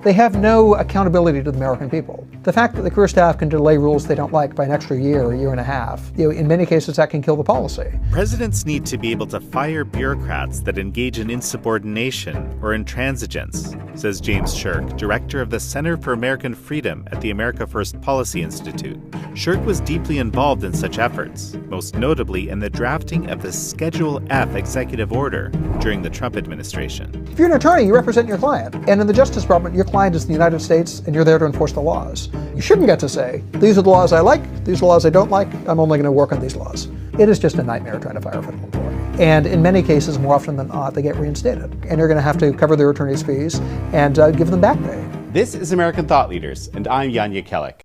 They have no accountability to the American people. The fact that the career staff can delay rules they don't like by an extra year, year and a half, in many cases that can kill the policy. Presidents need to be able to fire bureaucrats that engage in insubordination or intransigence, says James Sherk, director of the Center for American Freedom at the America First Policy Institute. Sherk was deeply involved in such efforts, most notably in the drafting of the Schedule F executive order during the Trump administration. If you're an attorney, you represent your client. And in the Justice Department, your client is the United States, and you're there to enforce the laws. You shouldn't get to say, these are the laws I like, these are the laws I don't like, I'm only going to work on these laws. It is just a nightmare trying to fire a federal employee. And in many cases, more often than not, they get reinstated. And you're going to have to cover their attorney's fees and give them back pay. This is American Thought Leaders, and I'm Yanya Kellick.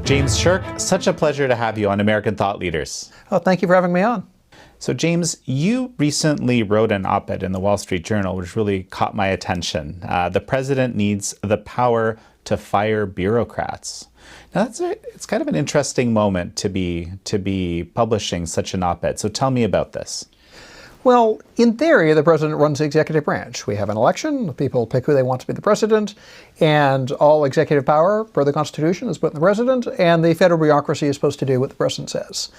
James Sherk, such a pleasure to have you on American Thought Leaders. Oh, thank you for having me on. So James, you recently wrote an op-ed in the Wall Street Journal, which really caught my attention. The president needs the power to fire bureaucrats. Now it's kind of an interesting moment to be publishing such an op-ed. So tell me about this. Well, in theory, the president runs the executive branch. We have an election, the people pick who they want to be the president, and all executive power, per the Constitution, is put in the president, and the federal bureaucracy is supposed to do what the president says.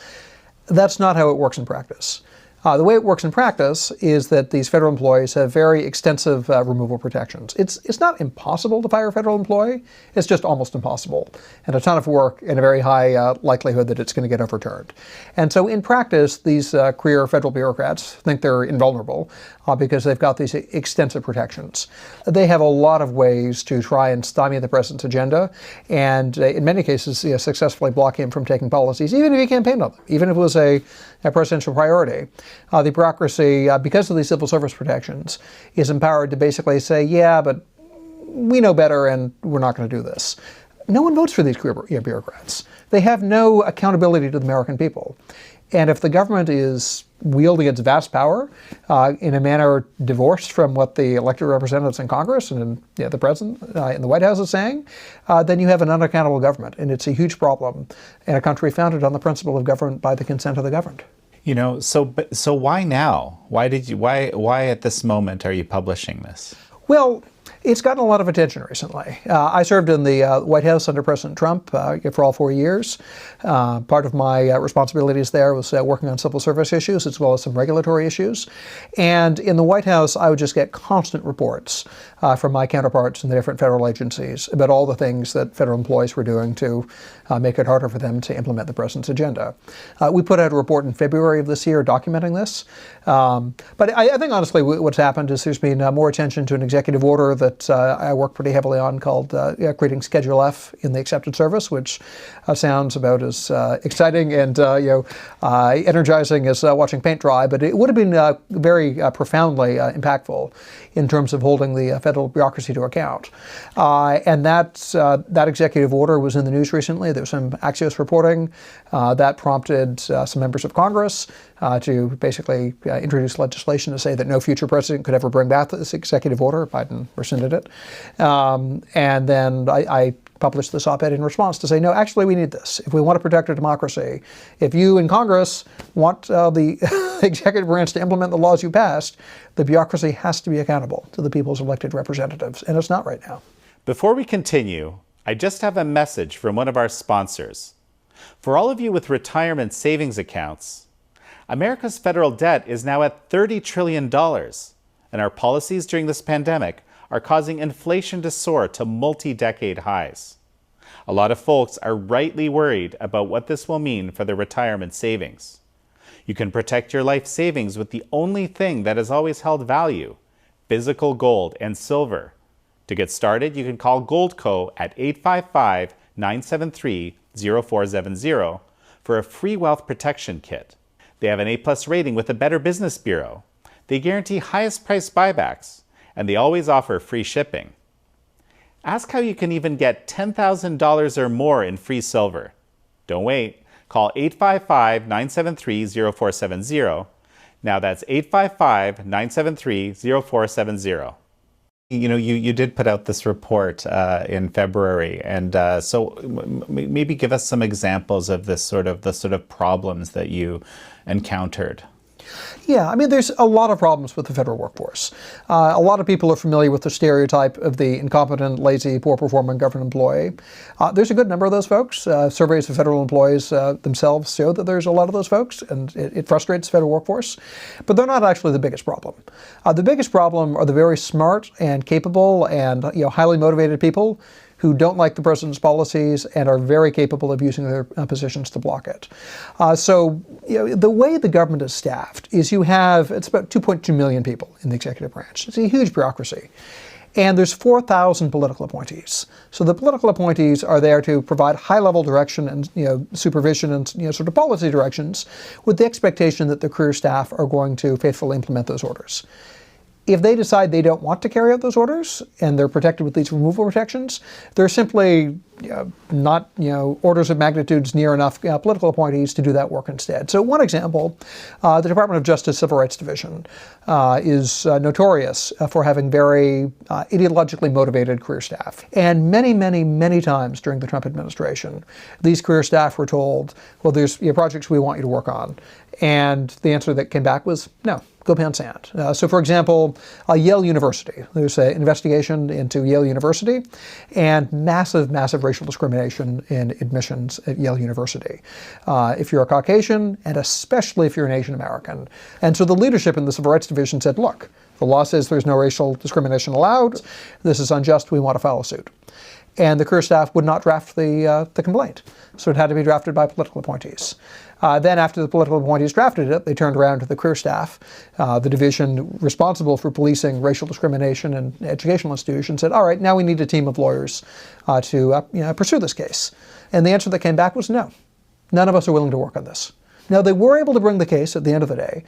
That's not how it works in practice. The way it works in practice is that these federal employees have very extensive removal protections. It's not impossible to fire a federal employee, it's just almost impossible. And a ton of work and a very high likelihood that it's going to get overturned. And so in practice, these career federal bureaucrats think they're invulnerable because they've got these extensive protections. They have a lot of ways to try and stymie the president's agenda, and in many cases successfully block him from taking policies, even if he campaigned on them, even if it was a presidential priority. The bureaucracy, because of these civil service protections, is empowered to basically say, yeah, but we know better and we're not going to do this. No one votes for these career bureaucrats. They have no accountability to the American people. And if the government is wielding its vast power in a manner divorced from what the elected representatives in Congress and the president in the White House is saying, then you have an unaccountable government. And it's a huge problem in a country founded on the principle of government by the consent of the governed. You know, so why now? Why at this moment are you publishing this? Well, it's gotten a lot of attention recently. I served in the White House under President Trump for all 4 years. Part of my responsibilities there was working on civil service issues as well as some regulatory issues. And in the White House, I would just get constant reports from my counterparts in the different federal agencies about all the things that federal employees were doing to make it harder for them to implement the president's agenda. We put out a report in February of this year documenting this. But I think honestly what's happened is there's been more attention to an executive order that I work pretty heavily on called creating Schedule F in the accepted service, which sounds about as exciting and energizing as watching paint dry, but it would have been very profoundly impactful in terms of holding the federal bureaucracy to account. And that executive order was in the news recently. There was some Axios reporting that prompted some members of Congress to basically introduce legislation to say that no future president could ever bring back this executive order. Biden rescinded it. And then I published this op-ed in response to say, no, actually we need this. If we want to protect our democracy, if you in Congress want the executive branch to implement the laws you passed, the bureaucracy has to be accountable to the people's elected representatives, and it's not right now. Before we continue, I just have a message from one of our sponsors. For all of you with retirement savings accounts, America's federal debt is now at $30 trillion, and our policies during this pandemic are causing inflation to soar to multi-decade highs. A lot of folks are rightly worried about what this will mean for their retirement savings. You can protect your life savings with the only thing that has always held value, physical gold and silver. To get started, you can call Goldco at 855-973-0470 for a free wealth protection kit. They have an A+ rating with the Better Business Bureau. They guarantee highest price buybacks, and they always offer free shipping. Ask how you can even get $10,000 or more in free silver. Don't wait. Call 855-973-0470. Now that's 855-973-0470. You know, you did put out this report in February, and so maybe give us some examples of the sort of problems that you encountered. Yeah, I mean, there's a lot of problems with the federal workforce. A lot of people are familiar with the stereotype of the incompetent, lazy, poor-performing government employee. There's a good number of those folks. Surveys of federal employees themselves show that there's a lot of those folks, and it frustrates the federal workforce. But they're not actually the biggest problem. The biggest problem are the very smart and capable and highly motivated people who don't like the president's policies and are very capable of using their positions to block it. So the way the government is staffed is it's about 2.2 million people in the executive branch. It's a huge bureaucracy. And there's 4,000 political appointees. So the political appointees are there to provide high-level direction and supervision and sort of policy directions with the expectation that the career staff are going to faithfully implement those orders. If they decide they don't want to carry out those orders and they're protected with these removal protections, they're simply not orders of magnitudes near enough political appointees to do that work instead. So one example, the Department of Justice Civil Rights Division is notorious for having very ideologically motivated career staff. And many, many, many times during the Trump administration, these career staff were told, well, there's projects we want you to work on. And the answer that came back was, no, go pound sand. So for example, Yale University, there's an investigation into Yale University and massive, massive racial discrimination in admissions at Yale University. If you're a Caucasian, and especially if you're an Asian American. And so the leadership in the Civil Rights Division said, look, the law says there's no racial discrimination allowed. This is unjust. We want to file a suit. And the career staff would not draft the complaint. So it had to be drafted by political appointees. Then after the political appointees drafted it, they turned around to the career staff, the division responsible for policing racial discrimination in educational institutions, said, all right, now we need a team of lawyers to pursue this case. And the answer that came back was no. None of us are willing to work on this. Now, they were able to bring the case at the end of the day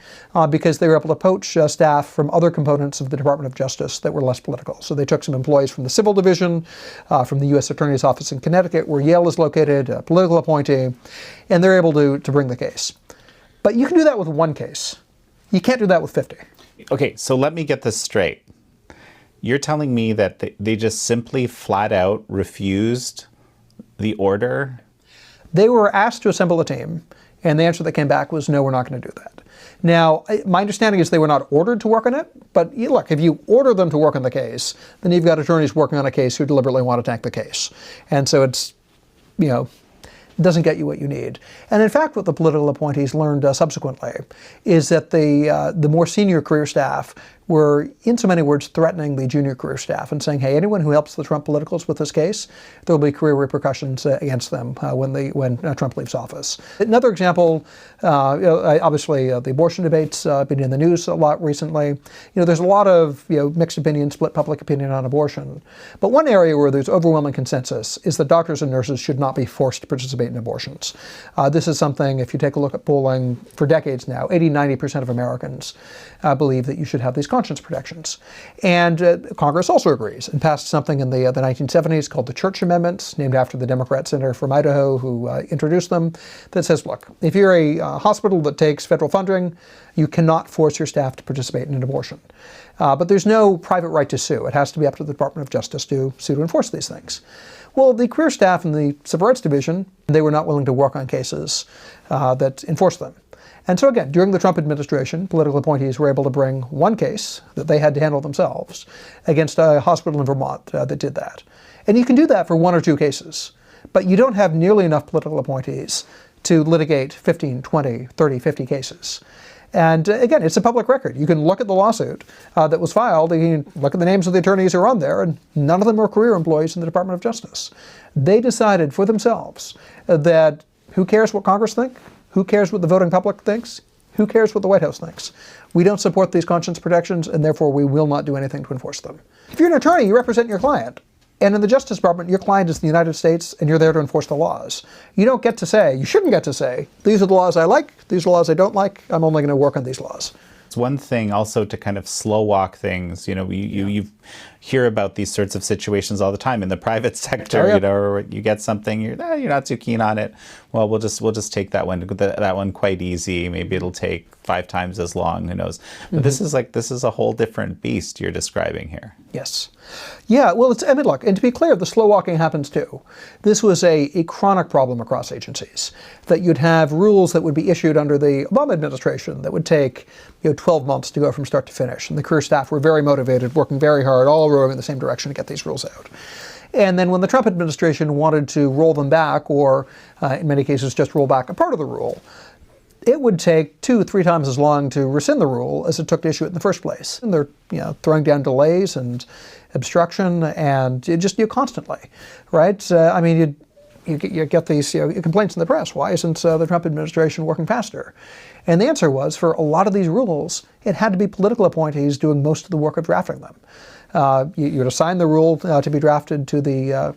because they were able to poach staff from other components of the Department of Justice that were less political. So they took some employees from the Civil Division, from the U.S. Attorney's Office in Connecticut, where Yale is located, a political appointee, and they're able to bring the case. But you can do that with one case. You can't do that with 50. Okay, so let me get this straight. You're telling me that they just simply flat out refused the order? They were asked to assemble a team. And the answer that came back was, no, we're not going to do that. Now, my understanding is they were not ordered to work on it. But look, if you order them to work on the case, then you've got attorneys working on a case who deliberately want to tank the case. And so it's, doesn't get you what you need. And in fact, what the political appointees learned subsequently is that the more senior career staff were, in so many words, threatening the junior career staff and saying, hey, anyone who helps the Trump politicals with this case, there will be career repercussions against them when Trump leaves office. Another example, obviously the abortion debate's been in the news a lot recently. There's a lot of mixed opinion, split public opinion on abortion. But one area where there's overwhelming consensus is that doctors and nurses should not be forced to participate in abortions. This is something, if you take a look at polling for decades now, 80-90% of Americans believe that you should have these conscience protections. And Congress also agrees and passed something in the 1970s called the Church Amendments, named after the Democrat senator from Idaho who introduced them, that says, look, if you're a hospital that takes federal funding, you cannot force your staff to participate in an abortion. But there's no private right to sue. It has to be up to the Department of Justice to sue to enforce these things. Well, the career staff in the Civil Rights Division, they were not willing to work on cases that enforced them. And so again, during the Trump administration, political appointees were able to bring one case that they had to handle themselves against a hospital in Vermont that did that. And you can do that for one or two cases, but you don't have nearly enough political appointees to litigate 15, 20, 30, 50 cases. And again, it's a public record. You can look at the lawsuit that was filed, and you can look at the names of the attorneys who are on there, and none of them are career employees in the Department of Justice. They decided for themselves that who cares what Congress thinks? Who cares what the voting public thinks? Who cares what the White House thinks? We don't support these conscience protections, and therefore we will not do anything to enforce them. If you're an attorney, you represent your client. And in the Justice Department, your client is the United States, and you're there to enforce the laws. You don't get to say, you shouldn't get to say, these are the laws I like, these are the laws I don't like, I'm only going to work on these laws. It's one thing also to kind of slow walk things. You've hear about these sorts of situations all the time in the private sector. Oh, yeah. You know, or you get something, you're not too keen on it. Well, we'll just take that one quite easy. Maybe it'll take 5 times as long. Who knows? But this is a whole different beast you're describing here. Yes. Yeah, well, I mean, look, and to be clear, the slow walking happens too. This was a chronic problem across agencies, that you'd have rules that would be issued under the Obama administration that would take 12 months to go from start to finish. And the career staff were very motivated, working very hard, all rowing in the same direction to get these rules out. And then when the Trump administration wanted to roll them back, or in many cases just roll back a part of the rule, it would take 2-3 times as long to rescind the rule as it took to issue it in the first place. And they're throwing down delays and obstruction, and just constantly, right? I mean, you get these complaints in the press. Why isn't the Trump administration working faster? And the answer was, for a lot of these rules, it had to be political appointees doing most of the work of drafting them. You would assign the rule to be drafted to the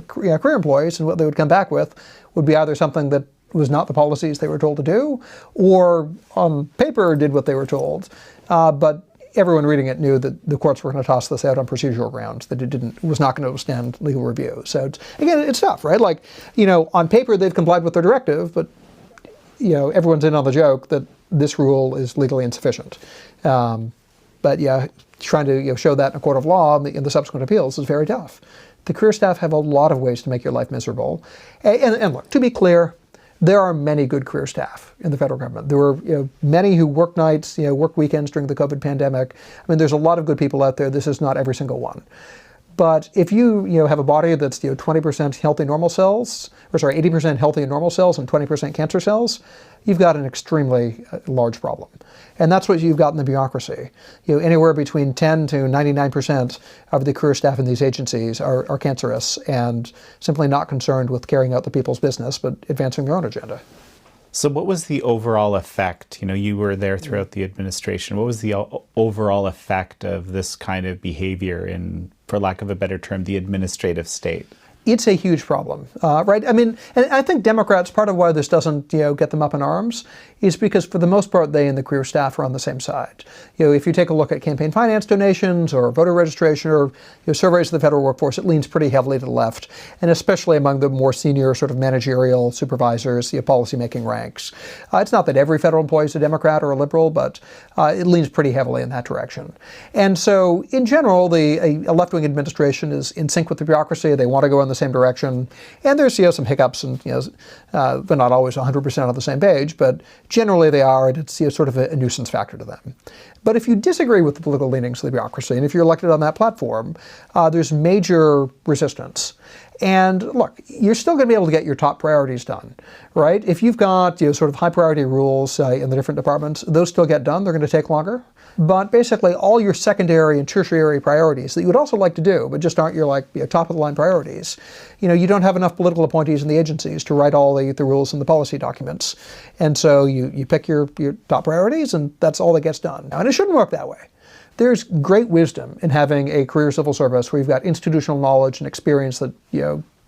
career employees, and what they would come back with would be either something that was not the policies they were told to do, or on paper did what they were told, but everyone reading it knew that the courts were going to toss this out on procedural grounds, that it was not going to withstand legal review. So it's tough, right? Like, on paper they've complied with their directive, but everyone's in on the joke that this rule is legally insufficient. But trying to show that in a court of law in the subsequent appeals is very tough. The career staff have a lot of ways to make your life miserable. And look, to be clear, there are many good career staff in the federal government. There were many who work nights, work weekends during the COVID pandemic. I mean, there's a lot of good people out there. This is not every single one. But if you have a body that's 20% healthy normal cells, or sorry, 80% healthy normal cells and 20% cancer cells, you've got an extremely large problem. And that's what you've got in the bureaucracy. Anywhere between 10 to 99% of the career staff in these agencies are cancerous and simply not concerned with carrying out the people's business, but advancing their own agenda. So what was the overall effect? You were there throughout the administration. What was the overall effect of this kind of behavior in, for lack of a better term, the administrative state? It's a huge problem, right? I mean, and I think Democrats, part of why this doesn't, get them up in arms is because for the most part, they and the career staff are on the same side. If you take a look at campaign finance donations or voter registration or surveys of the federal workforce, it leans pretty heavily to the left, and especially among the more senior sort of managerial supervisors, policymaking ranks. It's not that every federal employee is a Democrat or a liberal, but it leans pretty heavily in that direction. And so, in general, a left-wing administration is in sync with the bureaucracy. They want to go in the same direction, and there's some hiccups, and they're not always 100% on the same page, but generally they are, and it's sort of a nuisance factor to them. But if you disagree with the political leanings of the bureaucracy, and if you're elected on that platform, there's major resistance. And look, you're still going to be able to get your top priorities done, right? If you've got sort of high priority rules in the different departments, those still get done. They're going to take longer. But basically, all your secondary and tertiary priorities that you would also like to do, but just aren't your top of the line priorities. You don't have enough political appointees in the agencies to write all the rules and the policy documents, and so you pick your top priorities, and that's all that gets done. And it shouldn't work that way. There's great wisdom in having a career civil service where you've got institutional knowledge and experience that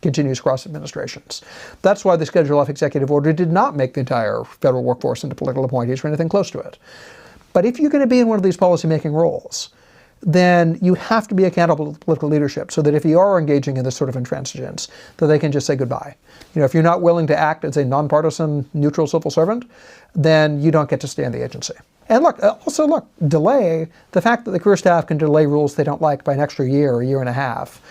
continues across administrations. That's why the Schedule F executive order did not make the entire federal workforce into political appointees or anything close to it. But if you're going to be in one of these policymaking roles, then you have to be accountable to political leadership so that if you are engaging in this sort of intransigence, that they can just say goodbye. If you're not willing to act as a nonpartisan, neutral civil servant, then you don't get to stay in the agency. And look, delay, the fact that the career staff can delay rules they don't like by an extra year or year and a half,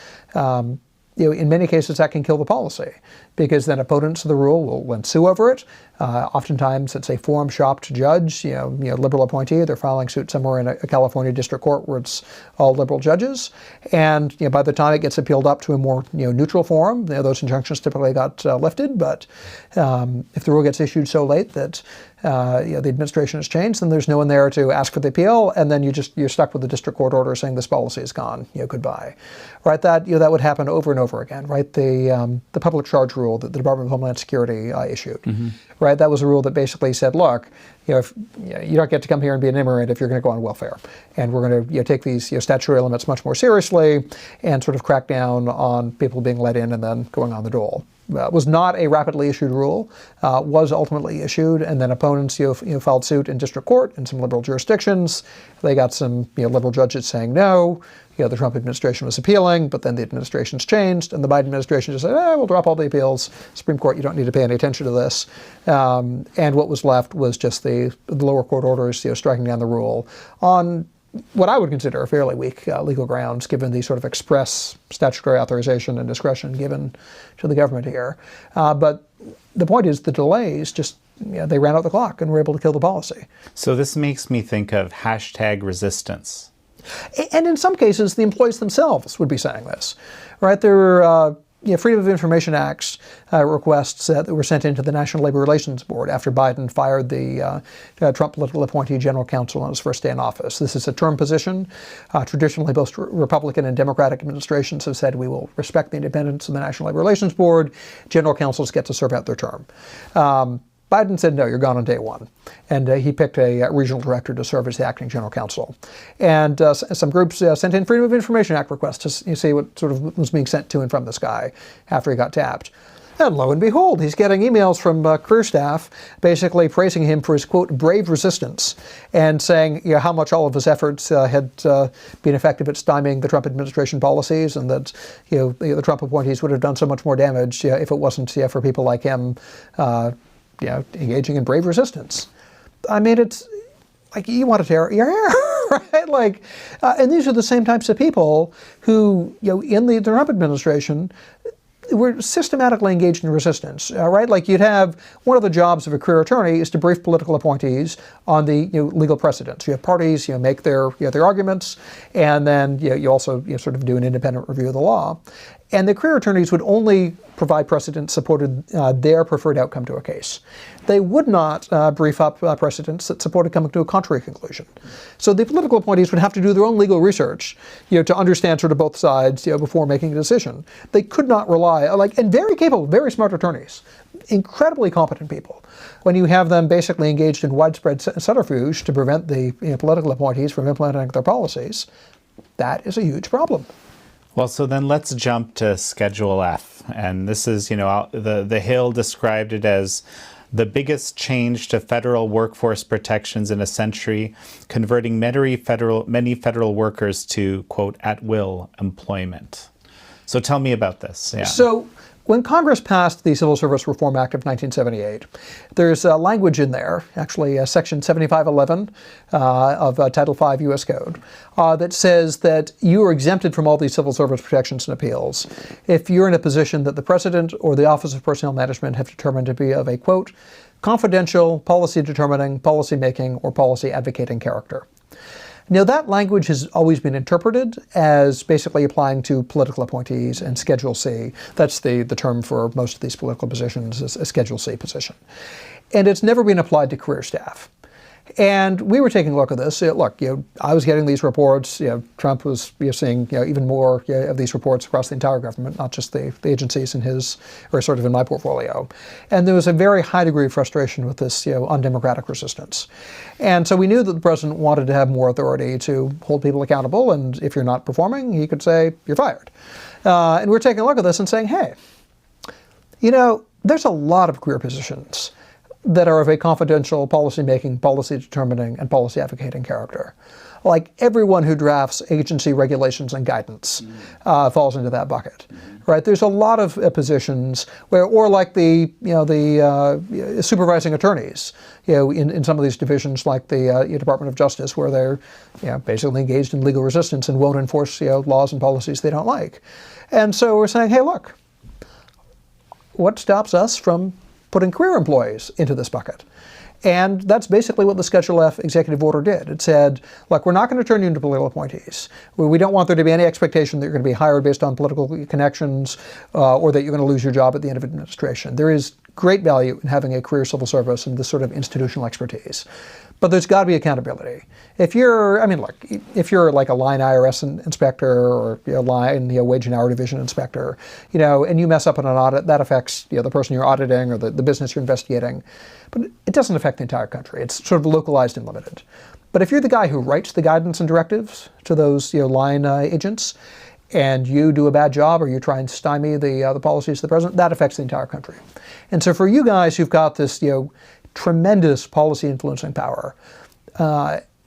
in many cases that can kill the policy, because then opponents of the rule will then sue over it. Oftentimes it's a forum-shopped judge, liberal appointee. They're filing suit somewhere in a California district court where it's all liberal judges. And by the time it gets appealed up to a more neutral forum, those injunctions typically got lifted. But if the rule gets issued so late that the administration has changed, then there's no one there to ask for the appeal, and then you're stuck with the district court order saying this policy is gone. Goodbye. Right? That would happen over and over again. Right? The public charge rule that the Department of Homeland Security issued. Mm-hmm. Right? That was a rule that basically said, look, if you don't get to come here and be an immigrant if you're going to go on welfare, and we're going to take these statutory limits much more seriously and sort of crack down on people being let in and then going on the dole. was not a rapidly issued rule, was ultimately issued, and then opponents filed suit in district court in some liberal jurisdictions. They got some liberal judges saying no. The Trump administration was appealing, but then the administration's changed, and the Biden administration just said, we'll drop all the appeals. Supreme Court, you don't need to pay any attention to this. And what was left was just the lower court orders striking down the rule on what I would consider fairly weak legal grounds, given the sort of express statutory authorization and discretion given to the government here. But the point is the delays just, they ran out the clock and were able to kill the policy. So this makes me think of hashtag resistance. And in some cases, the employees themselves would be saying this, right? There were Freedom of Information Acts requests that were sent into the National Labor Relations Board after Biden fired the Trump political appointee general counsel on his first day in office. This is a term position. Traditionally, both Republican and Democratic administrations have said we will respect the independence of the National Labor Relations Board. General counsels get to serve out their term. Biden said, no, you're gone on day one. And he picked a regional director to serve as the acting general counsel. And some groups sent in Freedom of Information Act requests to see what sort of was being sent to and from this guy after he got tapped. And lo and behold, he's getting emails from career staff basically praising him for his, quote, brave resistance and saying how much all of his efforts had been effective at stymieing the Trump administration policies, and that the Trump appointees would have done so much more damage if it wasn't for people like him engaging in brave resistance. I mean, it's like you want to tear your hair, right? And these are the same types of people who, in the Trump administration, were systematically engaged in resistance, right? Like you'd have one of the jobs of a career attorney is to brief political appointees on the legal precedents. You have parties, make their arguments, and then you also sort of do an independent review of the law. And the career attorneys would only provide precedents supported their preferred outcome to a case. They would not brief up precedents that supported coming to a contrary conclusion. So the political appointees would have to do their own legal research, to understand sort of both sides, before making a decision. They could not rely, and very capable, very smart attorneys, incredibly competent people. When you have them basically engaged in widespread subterfuge to prevent the political appointees from implementing their policies, that is a huge problem. Well, so then let's jump to Schedule F. And this is, the Hill described it as the biggest change to federal workforce protections in a century, converting many federal workers to, quote, at-will employment. So tell me about this. Yeah. So when Congress passed the Civil Service Reform Act of 1978, there's language in there, actually Section 7511 of Title V U.S. Code, that says that you are exempted from all these civil service protections and appeals if you're in a position that the President or the Office of Personnel Management have determined to be of a, quote, confidential, policy determining, policy making, or policy advocating character. Now, that language has always been interpreted as basically applying to political appointees and Schedule C. That's the term for most of these political positions, is a Schedule C position. And it's never been applied to career staff. And we were taking a look at this. Look, I was getting these reports. Trump was seeing even more of these reports across the entire government, not just the agencies in his, or sort of in my portfolio. And there was a very high degree of frustration with this undemocratic resistance. And so we knew that the president wanted to have more authority to hold people accountable. And if you're not performing, he could say, you're fired. And we're taking a look at this and saying, hey, there's a lot of career positions that are of a confidential, policy-making, policy-determining, and policy-advocating character. Like everyone who drafts agency regulations and guidance falls into that bucket, right? There's a lot of positions where, or like the supervising attorneys, in some of these divisions, like the Department of Justice, where they're basically engaged in legal resistance and won't enforce laws and policies they don't like. And so we're saying, hey, look, what stops us from putting career employees into this bucket? And that's basically what the Schedule F executive order did. It said, look, we're not going to turn you into political appointees. We don't want there to be any expectation that you're going to be hired based on political connections or that you're going to lose your job at the end of administration. There is great value in having a career civil service and this sort of institutional expertise. But there's got to be accountability. If you're like a line IRS inspector or a line wage and hour division inspector, and you mess up on an audit, that affects the person you're auditing or the business you're investigating. But it doesn't affect the entire country. It's sort of localized and limited. But if you're the guy who writes the guidance and directives to those line agents, and you do a bad job or you try and stymie the policies of the president, that affects the entire country. And so for you guys who've got this tremendous policy influencing power,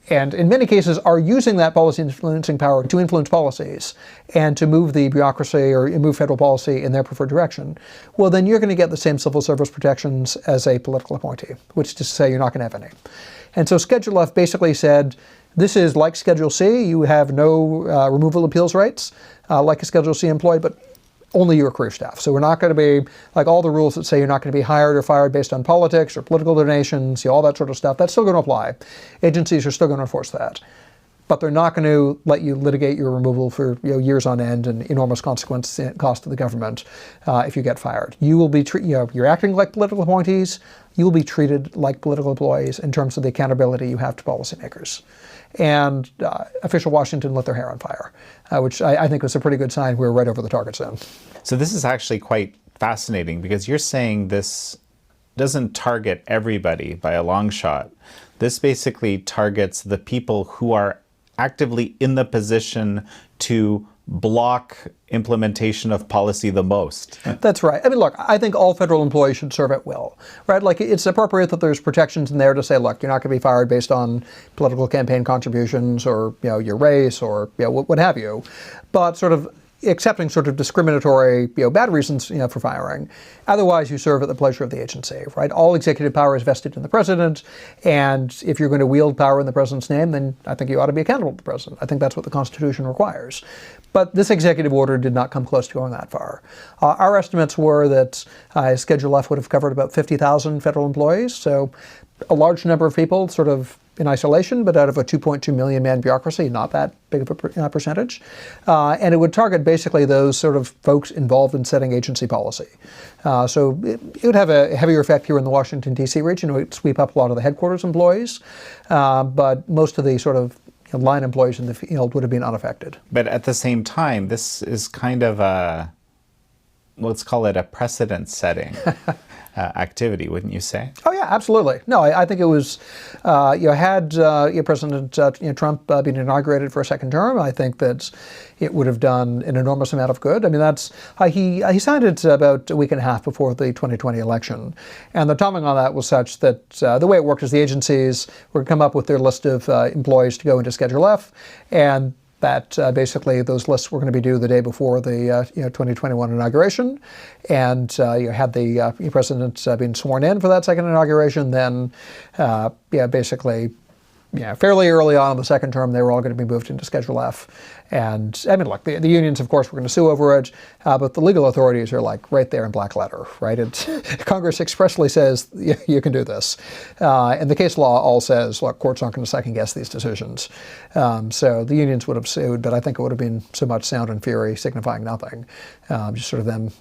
and in many cases are using that policy influencing power to influence policies and to move the bureaucracy or move federal policy in their preferred direction, well, then you're going to get the same civil service protections as a political appointee, which is to say you're not going to have any. And so Schedule F basically said, this is like Schedule C. You have no removal appeals rights, like a Schedule C employee, but only your career staff. So we're not going to be like all the rules that say you're not going to be hired or fired based on politics or political donations, all that sort of stuff. That's still going to apply. Agencies are still going to enforce that. But they're not going to let you litigate your removal for years on end and enormous consequence cost to the government if you get fired. You will be you're acting like political appointees. You will be treated like political employees in terms of the accountability you have to policymakers. And official Washington lit their hair on fire, which I think was a pretty good sign we were right over the target zone. So this is actually quite fascinating because you're saying this doesn't target everybody by a long shot. This basically targets the people who are actively in the position to block implementation of policy the most. That's right. I mean, look, I think all federal employees should serve at will, right? Like, it's appropriate that there's protections in there to say, look, you're not going to be fired based on political campaign contributions or, your race or, what have you. But sort of accepting sort of discriminatory, bad reasons, for firing. Otherwise, you serve at the pleasure of the agency, right? All executive power is vested in the president, and if you're going to wield power in the president's name, then I think you ought to be accountable to the president. I think that's what the Constitution requires. But this executive order did not come close to going that far. Our estimates were that Schedule F would have covered about 50,000 federal employees, so a large number of people sort of in isolation, but out of a 2.2 million man bureaucracy, not that big of a percentage. And it would target basically those sort of folks involved in setting agency policy. So it would have a heavier effect here in the Washington, D.C. region. It would sweep up a lot of the headquarters employees, but most of the sort of line employees in the field would have been unaffected. But at the same time, this is kind of a, let's call it a precedent-setting activity, wouldn't you say? Oh yeah, absolutely. No, I think it was, had President Trump been inaugurated for a second term, I think that it would have done an enormous amount of good. I mean, that's he signed it about a week and a half before the 2020 election, and the timing on that was such that the way it worked is the agencies were going to come up with their list of employees to go into Schedule F, and that basically those lists were going to be due the day before the 2021 inauguration, and had the president been sworn in for that second inauguration, then basically fairly early on in the second term, they were all going to be moved into Schedule F. And I mean, look, the unions, of course, were going to sue over it, but the legal authorities are like right there in black letter, right? Congress expressly says you can do this. And the case law all says, look, courts aren't going to second guess these decisions. So the unions would have sued, but I think it would have been so much sound and fury signifying nothing. Just sort of them,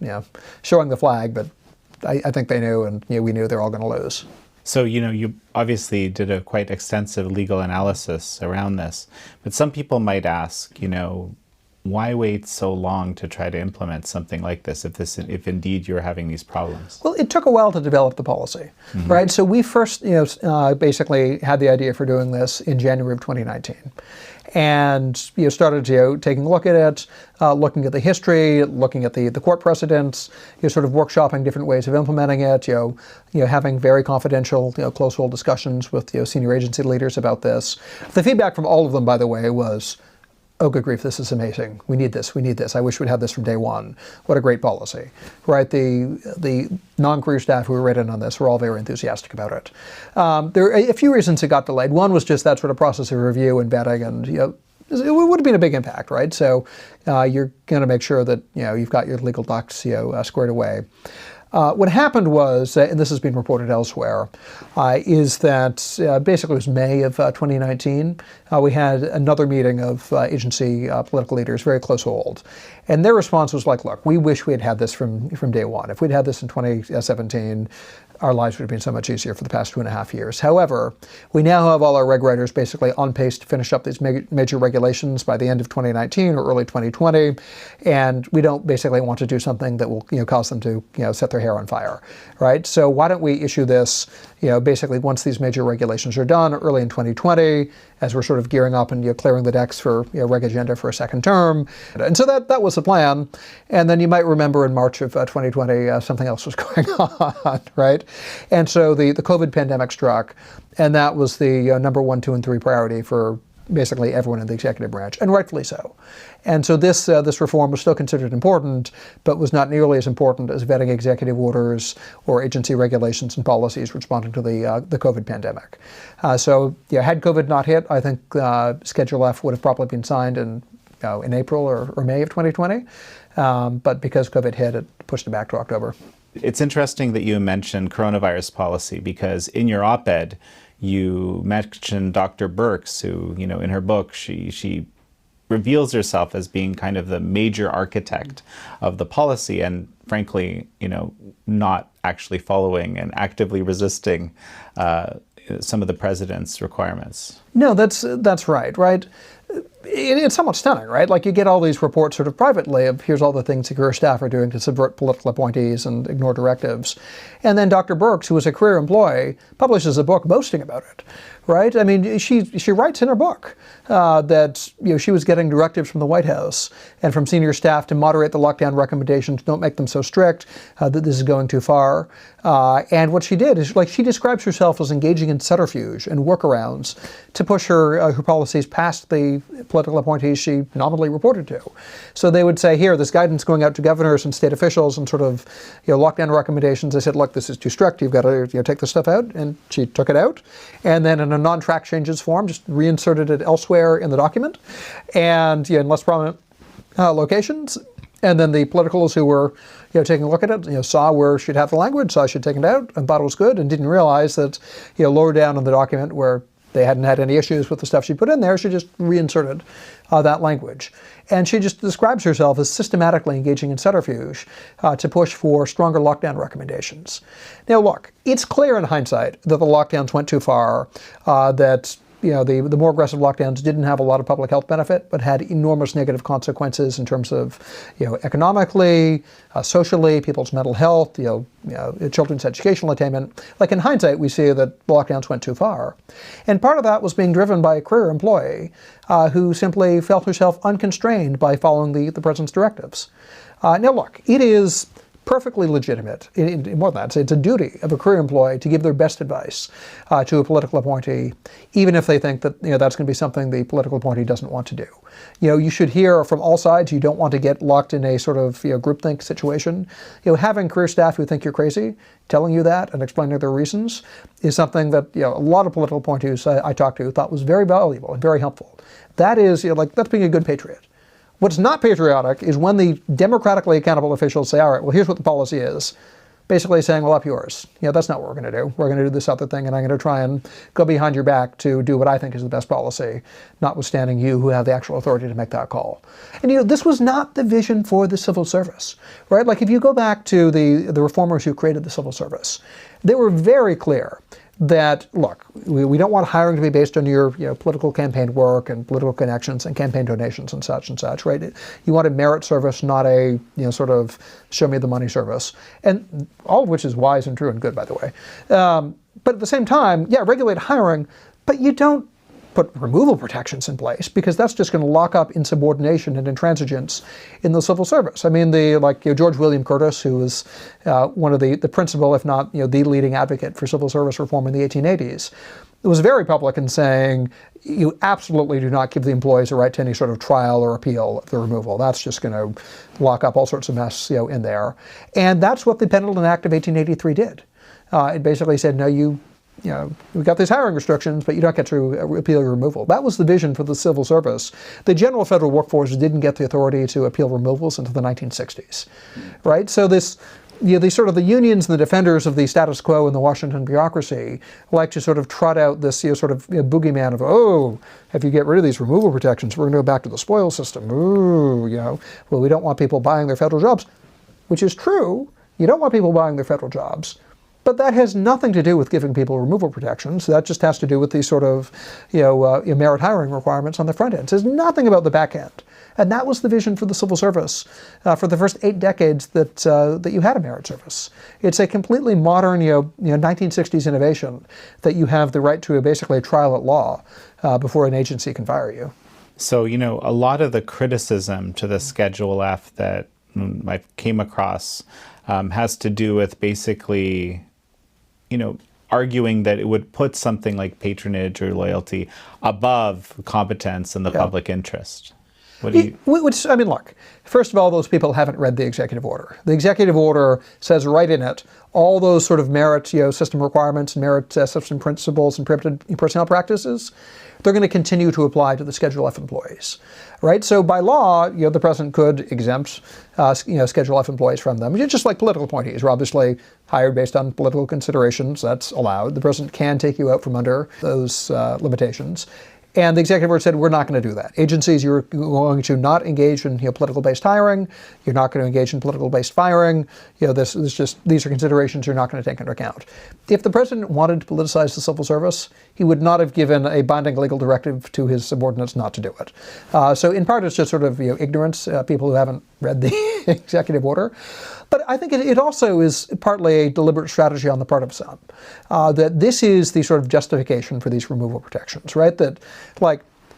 showing the flag, but I think they knew, and we knew they're all going to lose. So, you obviously did a quite extensive legal analysis around this, but some people might ask, why wait so long to try to implement something like this if indeed you're having these problems? Well, it took a while to develop the policy, right? So we first, basically had the idea for doing this in January of 2019. And started taking a look at it, looking at the history, looking at the court precedents, sort of workshopping different ways of implementing it, having very confidential, close hold discussions with senior agency leaders about this. The feedback from all of them, by the way, was, oh, good grief, this is amazing. We need this. We need this. I wish we'd had this from day one. What a great policy, right? The non-career staff who were right in on this were all very enthusiastic about it. There are a few reasons it got delayed. One was just that sort of process of review and vetting, and it would have been a big impact, right? So you're going to make sure that you've got your legal ducks squared away. What happened was, and this has been reported elsewhere, is that basically it was May of 2019, we had another meeting of agency political leaders, very close hold. And their response was like, look, we wish we had had this from day one. If we'd had this in 2017, our lives would have been so much easier for the past 2.5 years. However, we now have all our reg writers basically on pace to finish up these major regulations by the end of 2019 or early 2020, and we don't basically want to do something that will cause them to set their hair on fire, right? So why don't we issue this, basically once these major regulations are done early in 2020, as we're sort of gearing up and clearing the decks for reg agenda for a second term. And so that was the plan. And then you might remember in March of 2020, something else was going on, right? And so the COVID pandemic struck, and that was the number 1, 2, and 3 priority for basically everyone in the executive branch, and rightfully so. And so this reform was still considered important, but was not nearly as important as vetting executive orders or agency regulations and policies responding to the COVID pandemic. So had COVID not hit, I think Schedule F would have probably been signed in April or May of 2020. But because COVID hit, it pushed it back to October. It's interesting that you mentioned coronavirus policy, because in your op-ed, you mentioned Dr. Birx, who, in her book, she reveals herself as being kind of the major architect of the policy and, frankly, not actually following and actively resisting some of the president's requirements. No, that's right? It's somewhat stunning, right? Like, you get all these reports sort of privately of here's all the things the career staff are doing to subvert political appointees and ignore directives. And then Dr. Birx, who was a career employee, publishes a book boasting about it, right? I mean, she writes in her book that she was getting directives from the White House and from senior staff to moderate the lockdown recommendations, don't make them so strict, that this is going too far. And what she did is, she describes herself as engaging in subterfuge and workarounds to push her policies past the political appointees she nominally reported to. So they would say, here, this guidance going out to governors and state officials and sort of lockdown recommendations. They said, look, this is too strict. You've got to take this stuff out. And she took it out. And then in a non-track changes form, just reinserted it elsewhere in the document, and in less prominent locations. And then the politicals who were taking a look at it, saw where she'd have the language, saw she'd taken it out, and thought it was good, and didn't realize that lower down in the document where they hadn't had any issues with the stuff she put in there, she just reinserted that language. And she just describes herself as systematically engaging in subterfuge to push for stronger lockdown recommendations. Now look, it's clear in hindsight that the lockdowns went too far, that the more aggressive lockdowns didn't have a lot of public health benefit, but had enormous negative consequences in terms of, economically, socially, people's mental health, children's educational attainment. Like, in hindsight, we see that lockdowns went too far. And part of that was being driven by a career employee who simply felt herself unconstrained by following the president's directives. Now look, it is perfectly legitimate, more than that, it's a duty of a career employee to give their best advice to a political appointee, even if they think that that's going to be something the political appointee doesn't want to do. You should hear from all sides. You don't want to get locked in a sort of groupthink situation. Having career staff who think you're crazy, telling you that and explaining their reasons, is something that a lot of political appointees I talked to thought was very valuable and very helpful. That is that's being a good patriot. What's not patriotic is when the democratically accountable officials say, all right, well, here's what the policy is. Basically saying, well, up yours. That's not what we're going to do. We're going to do this other thing, and I'm going to try and go behind your back to do what I think is the best policy, notwithstanding you who have the actual authority to make that call. And this was not the vision for the civil service, right? Like, if you go back to the reformers who created the civil service, they were very clear that, look, we don't want hiring to be based on your political campaign work and political connections and campaign donations and such, right? You want a merit service, not a sort of show me the money service, and all of which is wise and true and good, by the way. But at the same time, regulate hiring, but you don't put removal protections in place, because that's just going to lock up insubordination and intransigence in the civil service. I mean, George William Curtis, who was one of the principal, if not the leading advocate for civil service reform in the 1880s, was very public in saying you absolutely do not give the employees a right to any sort of trial or appeal of the removal. That's just going to lock up all sorts of mess in there. And that's what the Pendleton Act of 1883 did. It basically said, no, we've got these hiring restrictions, but you don't get to appeal your removal. That was the vision for the civil service. The general federal workforce didn't get the authority to appeal removals until the 1960s, right? So the unions and the defenders of the status quo in the Washington bureaucracy like to sort of trot out this boogeyman of, oh, if you get rid of these removal protections, we're going to go back to the spoil system. Ooh, well, we don't want people buying their federal jobs, which is true. You don't want people buying their federal jobs. But that has nothing to do with giving people removal protections. That just has to do with these sort of, merit hiring requirements on the front end. It says nothing about the back end. And that was the vision for the civil service for the first 8 decades that you had a merit service. It's a completely modern, 1960s innovation that you have the right to basically a trial at law before an agency can fire you. So, a lot of the criticism to the Schedule F that I came across has to do with basically, arguing that it would put something like patronage or loyalty above competence and the public interest. What do you... Look, first of all, those people haven't read the executive order. The executive order says right in it all those sort of merit system requirements, merit system principles, and prohibited personnel practices. They're going to continue to apply to the Schedule F employees, right? So by law, the president could exempt, Schedule F employees from them, just like political appointees are obviously hired based on political considerations. That's allowed. The president can take you out from under those limitations. And the executive order said, we're not going to do that. Agencies, you're going to not engage in political-based hiring. You're not going to engage in political-based firing. These are considerations you're not going to take into account. If the president wanted to politicize the civil service, he would not have given a binding legal directive to his subordinates not to do it. So in part, it's just sort of ignorance, people who haven't read the executive order. But I think it also is partly a deliberate strategy on the part of some, that this is the sort of justification for these removal protections, right? That,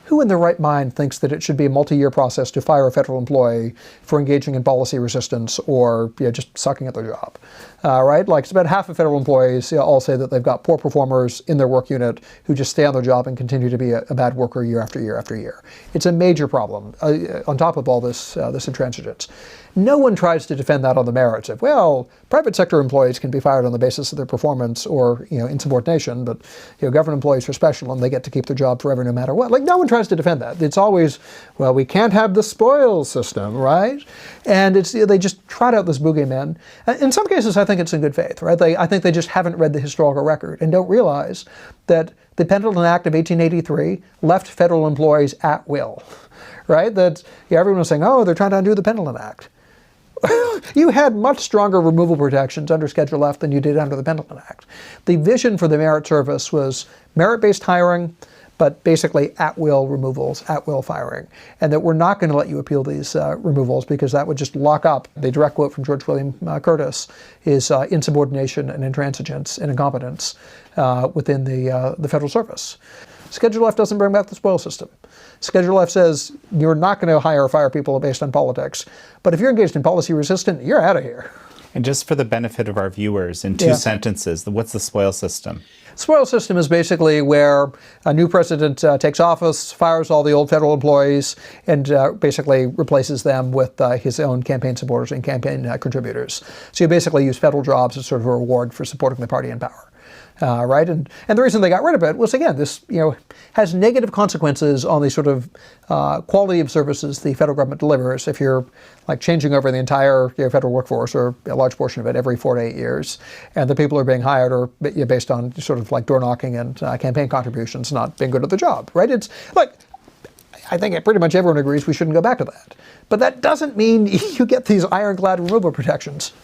who in their right mind thinks that it should be a multi-year process to fire a federal employee for engaging in policy resistance or just sucking at their job, right? It's about half of federal employees all say that they've got poor performers in their work unit who just stay on their job and continue to be a bad worker year after year after year. It's a major problem on top of all this intransigence. No one tries to defend that on the merits of, well, private sector employees can be fired on the basis of their performance or insubordination, but government employees are special and they get to keep their job forever no matter what. No one tries to defend that. It's always, well, we can't have the spoils system, right? And they just trot out this boogeyman. In some cases, I think it's in good faith, right? I think they just haven't read the historical record and don't realize that the Pendleton Act of 1883 left federal employees at will, right? That everyone was saying, oh, they're trying to undo the Pendleton Act. You had much stronger removal protections under Schedule F than you did under the Pendleton Act. The vision for the merit service was merit-based hiring, but basically at-will removals, at-will firing, and that we're not going to let you appeal these removals because that would just lock up. The direct quote from George William Curtis is insubordination and intransigence and incompetence within the federal service. Schedule F doesn't bring back the spoil system. Schedule F says you're not going to hire or fire people based on politics, but if you're engaged in policy resistance, you're out of here. And just for the benefit of our viewers, in 2 sentences, what's the spoil system? Spoil system is basically where a new president takes office, fires all the old federal employees, and basically replaces them with his own campaign supporters and campaign contributors. So you basically use federal jobs as sort of a reward for supporting the party in power. Right? And the reason they got rid of it was, again, this has negative consequences on the sort of quality of services the federal government delivers if you're changing over the entire federal workforce or a large portion of it every 4 to 8 years, and the people who are being hired are based on sort of door knocking and campaign contributions, not being good at the job. Right? It's I think pretty much everyone agrees we shouldn't go back to that. But that doesn't mean you get these ironclad removal protections.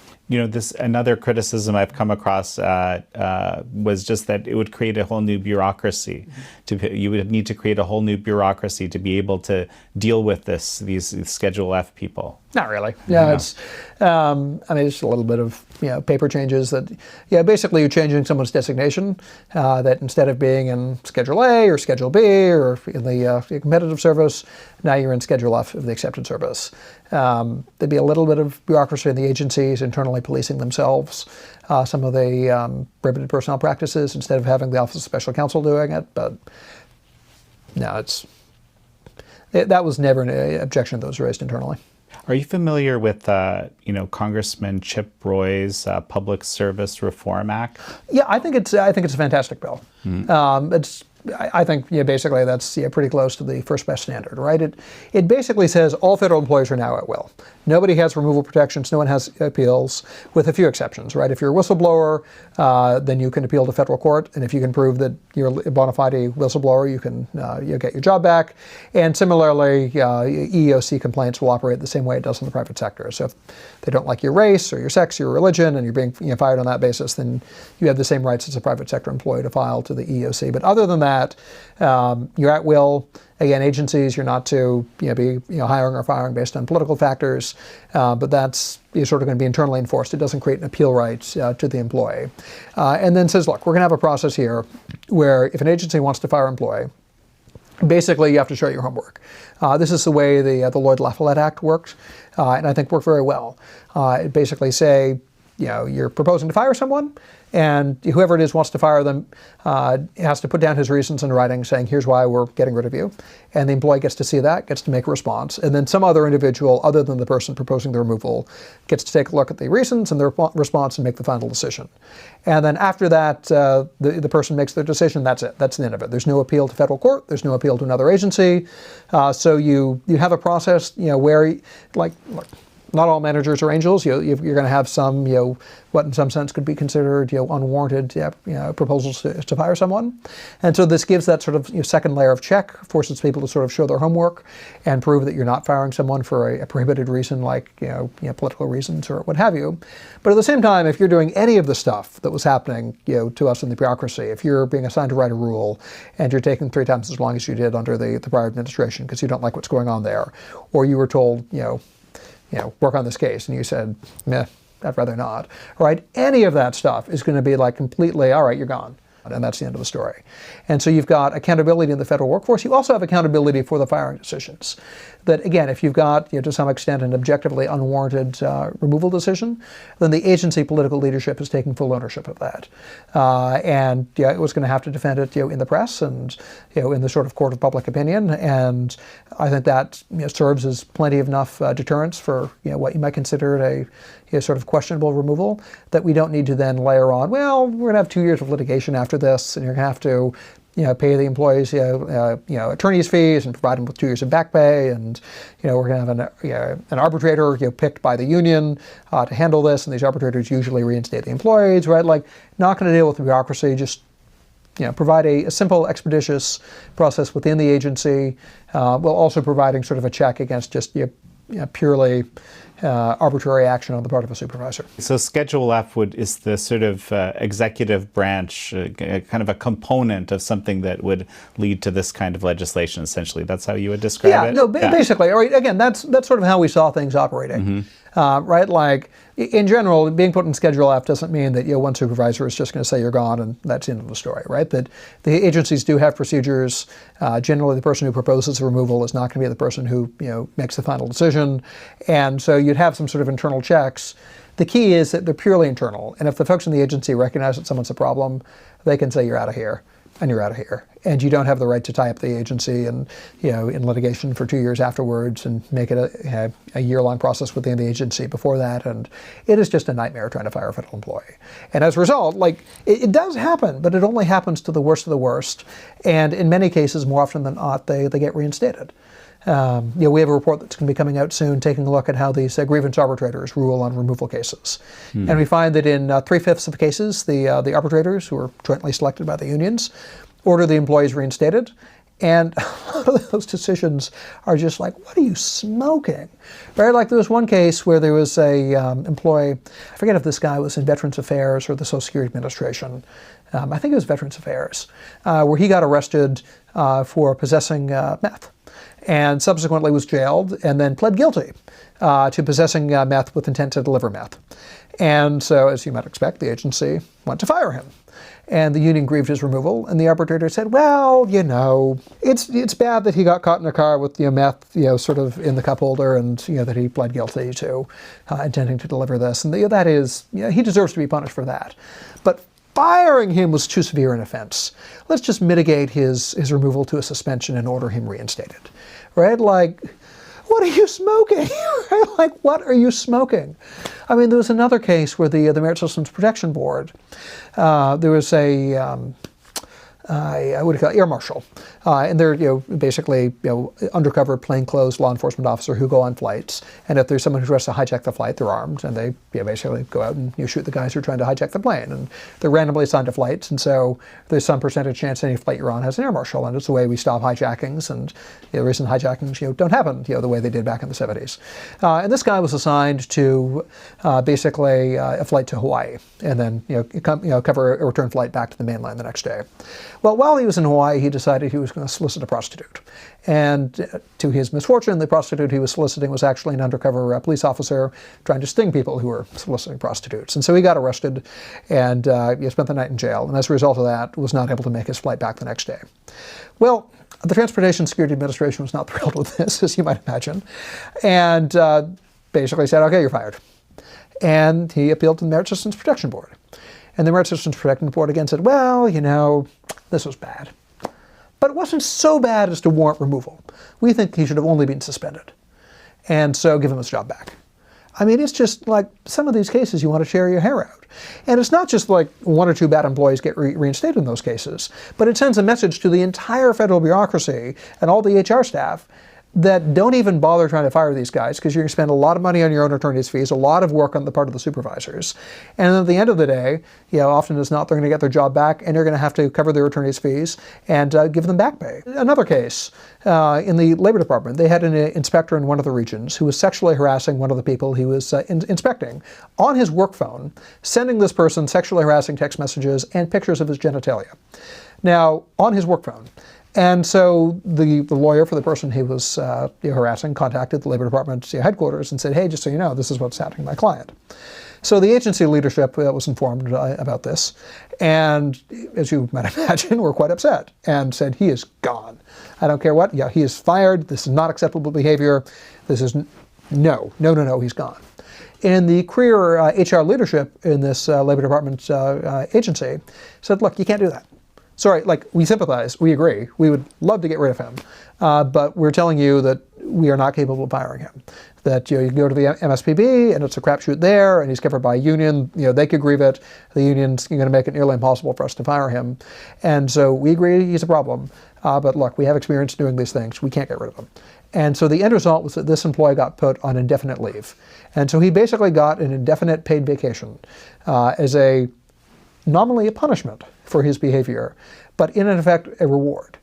Another criticism I've come across was just that it would create a whole new bureaucracy. You would need to create a whole new bureaucracy to be able to deal with these Schedule F people. Not really. Yeah, it's it's a little bit of paper changes that basically you're changing someone's designation that instead of being in Schedule A or Schedule B or in the competitive service, now you're in Schedule F of the accepted service. There'd be a little bit of bureaucracy in the agencies internally policing themselves. Some of the prohibited personnel practices instead of having the Office of Special Counsel doing it, but no, that was never an objection that was raised internally. Are you familiar with, Congressman Chip Roy's Public Service Reform Act? Yeah, I think it's a fantastic bill. Mm-hmm. It's I think basically that's pretty close to the first best standard, right? It basically says all federal employees are now at will. Nobody has removal protections. No one has appeals, with a few exceptions, right? If you're a whistleblower, then you can appeal to federal court, and if you can prove that you're a bona fide whistleblower, you can you'll get your job back. And similarly, EEOC complaints will operate the same way it does in the private sector. So if they don't like your race or your sex or your religion, and you're being fired on that basis, then you have the same rights as a private sector employee to file to the EEOC. But other than that, you're at will. Again, agencies, you're not to be hiring or firing based on political factors, but that's sort of going to be internally enforced. It doesn't create an appeal right to the employee. And then says, look, we're going to have a process here where if an agency wants to fire an employee, basically you have to show your homework. This is the way the Lloyd-LaFollette Act worked, and I think worked very well. It basically say, you're proposing to fire someone, and whoever it is wants to fire them has to put down his reasons in writing saying, here's why we're getting rid of you. And the employee gets to see that, gets to make a response. And then some other individual, other than the person proposing the removal, gets to take a look at the reasons and the response and make the final decision. And then after that, the person makes their decision. That's it. That's the end of it. There's no appeal to federal court. There's no appeal to another agency. So you have a process where, look, not all managers are angels. You're going to have some, what in some sense could be considered, unwarranted proposals to fire someone. And so this gives that sort of second layer of check, forces people to sort of show their homework and prove that you're not firing someone for a prohibited reason like political reasons or what have you. But at the same time, if you're doing any of the stuff that was happening to us in the bureaucracy, if you're being assigned to write a rule and you're taking 3 times as long as you did under the prior administration because you don't like what's going on there, or you were told, work on this case, and you said, meh, I'd rather not, right? Any of that stuff is going to be like completely, all right, you're gone. And that's the end of the story. And so you've got accountability in the federal workforce. You also have accountability for the firing decisions. That, again, if you've got, to some extent, an objectively unwarranted removal decision, then the agency political leadership is taking full ownership of that. And it was going to have to defend it in the press and in the sort of court of public opinion. And I think that serves as plenty of enough deterrence for what you might consider a sort of questionable removal, that we don't need to then layer on, well, we're going to have 2 years of litigation after this, and you're going to have to pay the employees attorney's fees and provide them with 2 years of back pay, and we're going to have an arbitrator picked by the union to handle this, and these arbitrators usually reinstate the employees, right? Like, not going to deal with the bureaucracy, just provide a simple, expeditious process within the agency, while also providing sort of a check against just purely arbitrary action on the part of a supervisor. So Schedule F is the sort of executive branch, kind of a component of something that would lead to this kind of legislation, essentially. That's how you would describe it? Basically. Right, again, that's sort of how we saw things operating. Right? Like, in general, being put in Schedule F doesn't mean that one supervisor is just going to say you're gone and that's the end of the story, right? That the agencies do have procedures. Generally, the person who proposes the removal is not going to be the person who makes the final decision, and so you'd have some sort of internal checks. The key is that they're purely internal, and if the folks in the agency recognize that someone's a problem, they can say you're out of here. And you're out of here. And you don't have the right to tie up the agency and, in litigation for 2 years afterwards and make it a year-long process within the agency before that. And it is just a nightmare trying to fire a federal employee. And as a result, it does happen, but it only happens to the worst of the worst. And in many cases, more often than not, they get reinstated. We have a report that's going to be coming out soon taking a look at how these grievance arbitrators rule on removal cases. And we find that in 3/5 of cases, the arbitrators, who are jointly selected by the unions, order the employees reinstated. And a lot of those decisions are just like, what are you smoking? Right? Like, there was one case where there was a employee, I forget if this guy was in Veterans Affairs or the Social Security Administration. I think it was Veterans Affairs, where he got arrested for possessing meth, and subsequently was jailed and then pled guilty to possessing meth with intent to deliver meth. And so, as you might expect, the agency went to fire him. And the union grieved his removal, and the arbitrator said, well, it's bad that he got caught in a car with meth, sort of in the cup holder, and that he pled guilty to intending to deliver this. And that is, he deserves to be punished for that. But firing him was too severe an offense. Let's just mitigate his removal to a suspension and order him reinstated. Right? Like, what are you smoking? Right? Like, what are you smoking? I mean, there was another case where the Merit Systems Protection Board, there was a I would call it air marshal, and they're basically undercover plainclothes law enforcement officer who go on flights. And if there's someone who tries to hijack the flight, they're armed, and they basically go out and shoot the guys who are trying to hijack the plane. And they're randomly assigned to flights, and so there's some percentage chance any flight you're on has an air marshal, and it's the way we stop hijackings. And the reason hijackings don't happen the way they did back in the 70s. And this guy was assigned to basically a flight to Hawaii, and then cover a return flight back to the mainland the next day. Well, while he was in Hawaii, he decided he was going to solicit a prostitute. And to his misfortune, the prostitute he was soliciting was actually an undercover police officer trying to sting people who were soliciting prostitutes. And so he got arrested, and he spent the night in jail. And as a result of that, was not able to make his flight back the next day. Well, the Transportation Security Administration was not thrilled with this, as you might imagine, and basically said, okay, you're fired. And he appealed to the Merit Systems Protection Board. And the Merit Systems Protection Board again said, well, this was bad. But it wasn't so bad as to warrant removal. We think he should have only been suspended. And so give him his job back. I mean, it's just like some of these cases you want to tear your hair out. And it's not just like one or two bad employees get reinstated in those cases, but it sends a message to the entire federal bureaucracy and all the HR staff that don't even bother trying to fire these guys, because you're going to spend a lot of money on your own attorney's fees, a lot of work on the part of the supervisors. And at the end of the day, often as not, they're going to get their job back, and you're going to have to cover their attorney's fees and give them back pay. Another case, in the Labor Department, they had an inspector in one of the regions who was sexually harassing one of the people he was inspecting on his work phone, sending this person sexually harassing text messages and pictures of his genitalia. Now, on his work phone. And so the lawyer for the person he was harassing contacted the Labor Department headquarters and said, hey, just so you know, this is what's happening to my client. So the agency leadership was informed about this, and as you might imagine, were quite upset and said, he is gone. I don't care what. He is fired. This is not acceptable behavior. This is no, he's gone. And the career HR leadership in this Labor Department agency said, look, you can't do that. Sorry, we sympathize, we agree, we would love to get rid of him, but we're telling you that we are not capable of firing him. That you can go to the MSPB and it's a crapshoot there, and he's covered by a union, they could grieve it, the union's going to make it nearly impossible for us to fire him. And so we agree he's a problem, but look, we have experience doing these things, we can't get rid of him. And so the end result was that this employee got put on indefinite leave. And so he basically got an indefinite paid vacation as nominally a punishment for his behavior, but in effect a reward,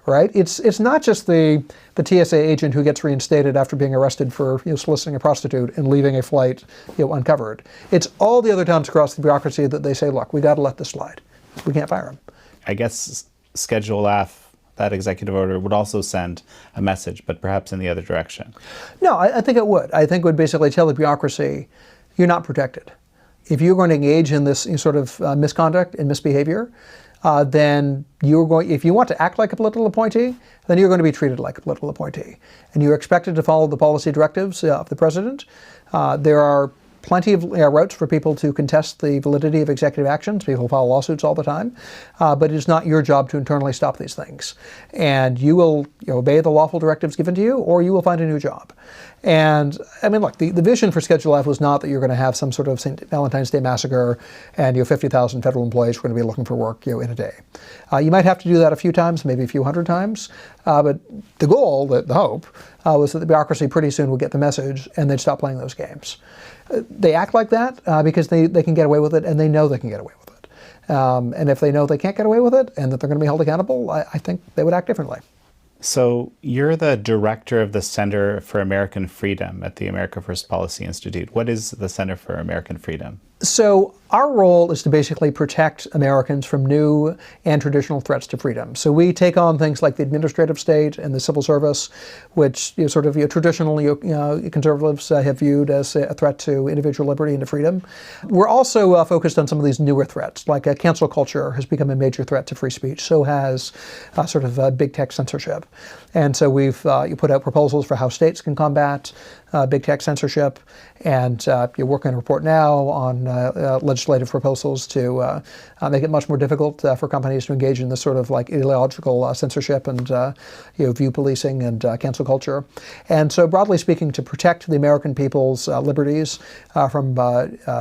right? It's not just the TSA agent who gets reinstated after being arrested for soliciting a prostitute and leaving a flight uncovered. It's all the other times across the bureaucracy that they say, look, we got to let this slide. We can't fire him. I guess Schedule F, that executive order, would also send a message, but perhaps in the other direction. No, I think it would. I think it would basically tell the bureaucracy, you're not protected. If you're going to engage in this sort of misconduct and misbehavior, then if you want to act like a political appointee, then you're going to be treated like a political appointee. And you're expected to follow the policy directives of the president. There are plenty of routes for people to contest the validity of executive actions. People file lawsuits all the time. But it is not your job to internally stop these things. And you will obey the lawful directives given to you, or you will find a new job. And I mean, look, the vision for Schedule F was not that you're going to have some sort of St. Valentine's Day massacre and 50,000 federal employees are going to be looking for work in a day. You might have to do that a few times, maybe a few hundred times. But the goal, the hope, was that the bureaucracy pretty soon would get the message and they'd stop playing those games. They act like that because they can get away with it, and they know they can get away with it. And if they know they can't get away with it and that they're going to be held accountable, I think they would act differently. So you're the director of the Center for American Freedom at the America First Policy Institute. What is the Center for American Freedom? So our role is to basically protect Americans from new and traditional threats to freedom. So we take on things like the administrative state and the civil service, which traditionally conservatives have viewed as a threat to individual liberty and to freedom. We're also focused on some of these newer threats, like cancel culture has become a major threat to free speech. So has big tech censorship. And so we've put out proposals for how states can combat big tech censorship, and you're working on a report now on legislative proposals to make it much more difficult for companies to engage in this sort of ideological censorship and view policing and cancel culture. And so broadly speaking, to protect the American people's liberties from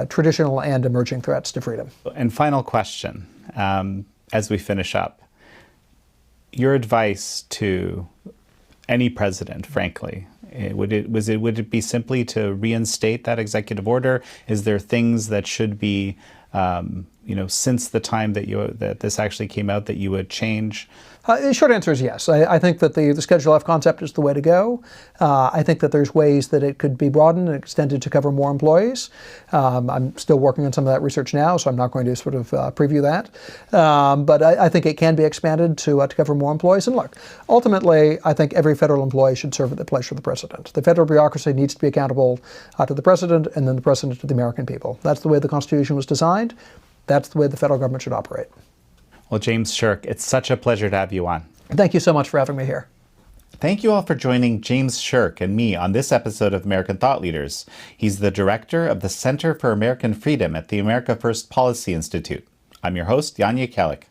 traditional and emerging threats to freedom. And final question, as we finish up. your advice to any president, frankly, would it be simply to reinstate that executive order? Is there things that should be, since the time that this actually came out, that you would change? The short answer is yes. I think that the Schedule F concept is the way to go. I think that there's ways that it could be broadened and extended to cover more employees. I'm still working on some of that research now, so I'm not going to sort of preview that. But I think it can be expanded to cover more employees. And look, ultimately, I think every federal employee should serve at the pleasure of the president. The federal bureaucracy needs to be accountable to the president, and then the president to the American people. That's the way the Constitution was designed. That's the way the federal government should operate. Well, James Sherk, it's such a pleasure to have you on. Thank you so much for having me here. Thank you all for joining James Sherk and me on this episode of American Thought Leaders. He's the director of the Center for American Freedom at the America First Policy Institute. I'm your host, Jan Jekielek.